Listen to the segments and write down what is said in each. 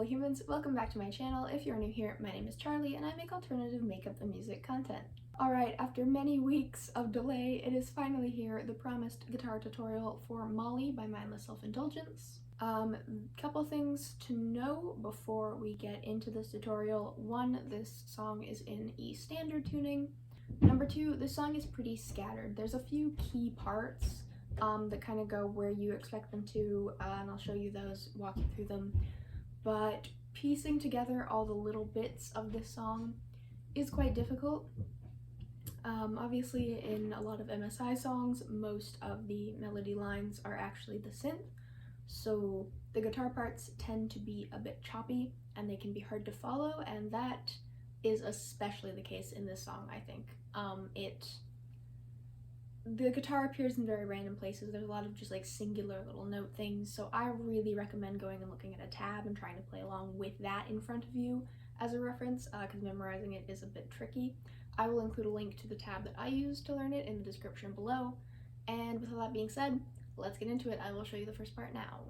fellow humans, welcome back to my channel. If you're new here, my name is Charlie and I make alternative makeup and music content. Alright, after many weeks of delay, it is finally here, the promised guitar tutorial for Molly by Mindless Indulgence. Couple things to know before we get into this tutorial. One, this song is in E standard tuning. Number two, this song is pretty scattered. There's a few key parts that kind of go where you expect them to, and I'll show you those, walk you through them. But piecing together all the little bits of this song is quite difficult. Obviously, in a lot of MSI songs, most of the melody lines are actually the synth, so the guitar parts tend to be a bit choppy and they can be hard to follow, and that is especially the case in this song, I think. The guitar appears in very random places. There's a lot of just like singular little note things, so I really recommend going and looking at a tab and trying to play along with that in front of you as a reference, because memorizing it is a bit tricky. I will include a link to the tab that I used to learn it in the description below, and with all that being said, let's get into it. I will show you the first part now.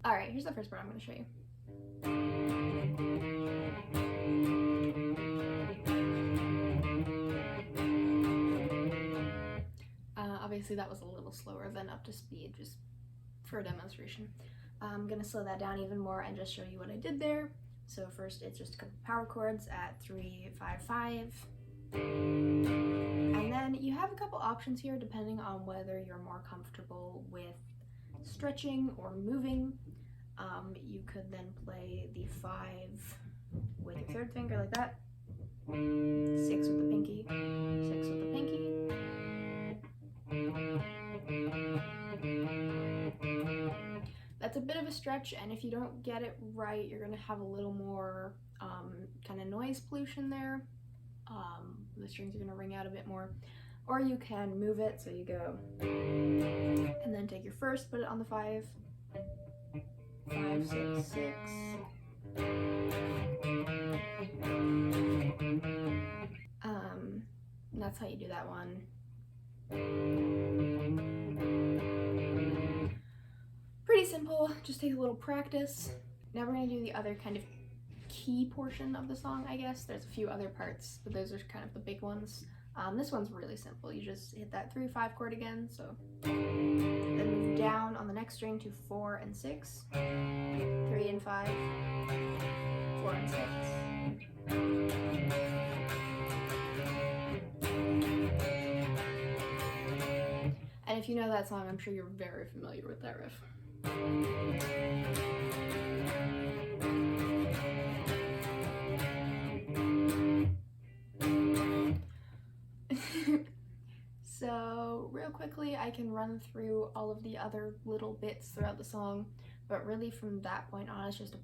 Alright, here's the first part I'm going to show you. Obviously that was a little slower than up to speed, just for a demonstration. I'm going to slow that down even more and just show you what I did there. So first it's just a couple power chords at 3, 5, 5. And then you have a couple options here depending on whether you're more comfortable with stretching or moving. You could then play the 5 with your third finger like that, 6 with the pinky, 6 with the pinky. That's a bit of a stretch, and if you don't get it right, you're going to have a little more kind of noise pollution there. The strings are going to ring out a bit more. Or you can move it, so you go and then take your first, put it on the 5, 5, 6, 6. And that's how you do that one. Pretty simple, just take a little practice. Now we're going to do the other kind of key portion of the song, I guess. There's a few other parts, but those are kind of the big ones. This one's really simple. You just hit that 3, 5 chord again, so then move down on the next string to 4 and 6, 3 and 5, 4 and 6. And if you know that song, I'm sure you're very familiar with that riff. So real quickly, I can run through all of the other little bits throughout the song, but really from that point on, it's just a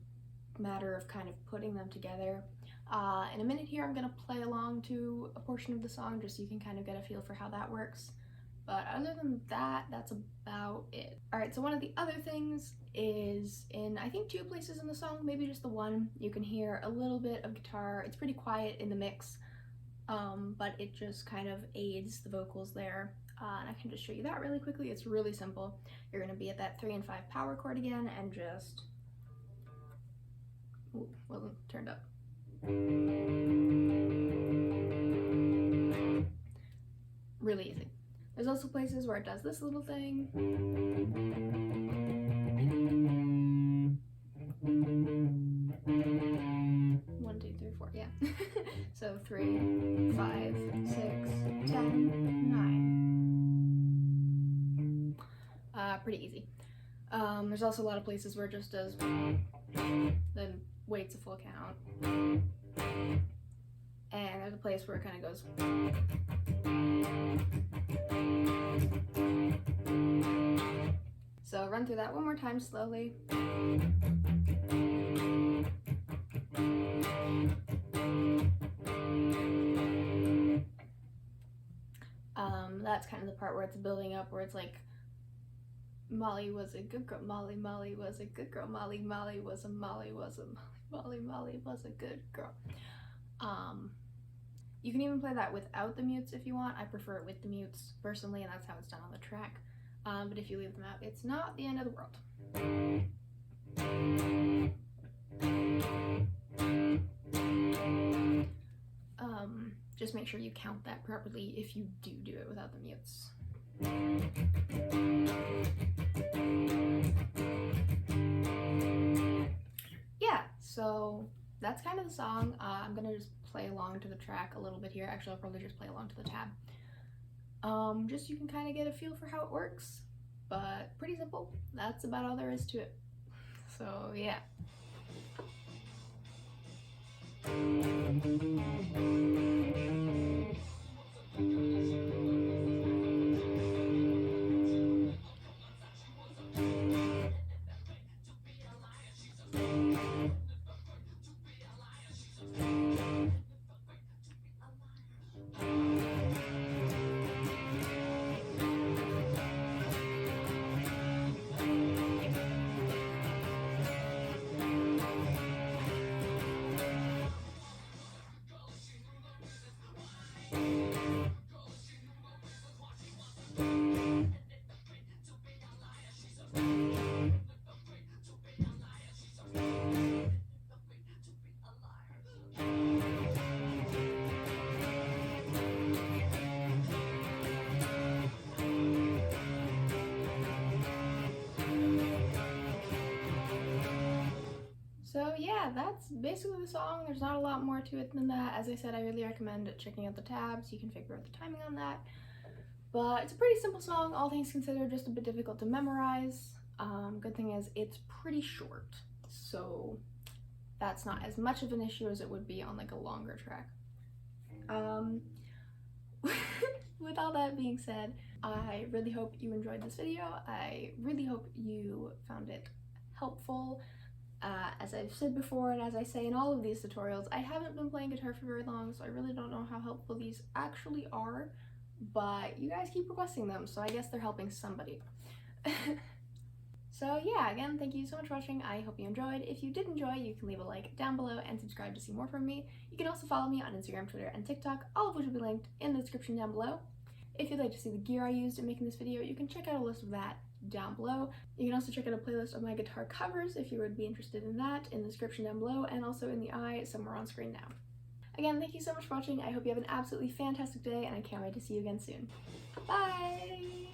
matter of kind of putting them together. In a minute here, I'm going to play along to a portion of the song just so you can kind of get a feel for how that works. But other than that, that's about it. Alright, so one of the other things is in, I think, 2 places in the song, maybe just the one, you can hear a little bit of guitar. It's pretty quiet in the mix, but it just kind of aids the vocals there. And I can just show you that really quickly. It's really simple. You're going to be at that 3 and 5 power chord again and just... Ooh, wasn't turned up. Really easy. There's also places where it does this little thing. 1, 2, 3, 4, yeah. So 3, 5, 6, 10, 9. Pretty easy. There's also a lot of places where it just does, then waits a full count. And there's a place where it kind of goes. So run through that one more time slowly. That's kind of the part where it's building up, where it's like, Molly was a good girl, Molly was a good girl, Molly was a Molly was a Molly was a good girl. You can even play that without the mutes if you want. I prefer it with the mutes personally, and that's how it's done on the track. But if you leave them out, it's not the end of the world. just make sure you count that properly if you do it without the mutes. Yeah, so that's kind of the song. I'm gonna just play along to the track a little bit here. Actually, I'll probably just play along to the tab. Just so you can kind of get a feel for how it works, but pretty simple. That's about all there is to it. So yeah. So yeah, that's basically the song. There's not a lot more to it than that. As I said, I really recommend checking out the tabs. You can figure out the timing on that. But it's a pretty simple song, all things considered, just a bit difficult to memorize. Good thing is it's pretty short, so that's not as much of an issue as it would be on like a longer track. With all that being said, I really hope you enjoyed this video. I really hope you found it helpful. As I've said before, and as I say in all of these tutorials, I haven't been playing guitar for very long, so I really don't know how helpful these actually are, but you guys keep requesting them, so I guess they're helping somebody. So yeah, again, thank you so much for watching. I hope you enjoyed. If you did enjoy, you can leave a like down below and subscribe to see more from me. You can also follow me on Instagram, Twitter, and TikTok, all of which will be linked in the description down below. If you'd like to see the gear I used in making this video, you can check out a list of that down below. You can also check out a playlist of my guitar covers if you would be interested in that in the description down below, and also in the eye somewhere on screen now. Again, thank you so much for watching. I hope you have an absolutely fantastic day, and I can't wait to see you again soon. Bye!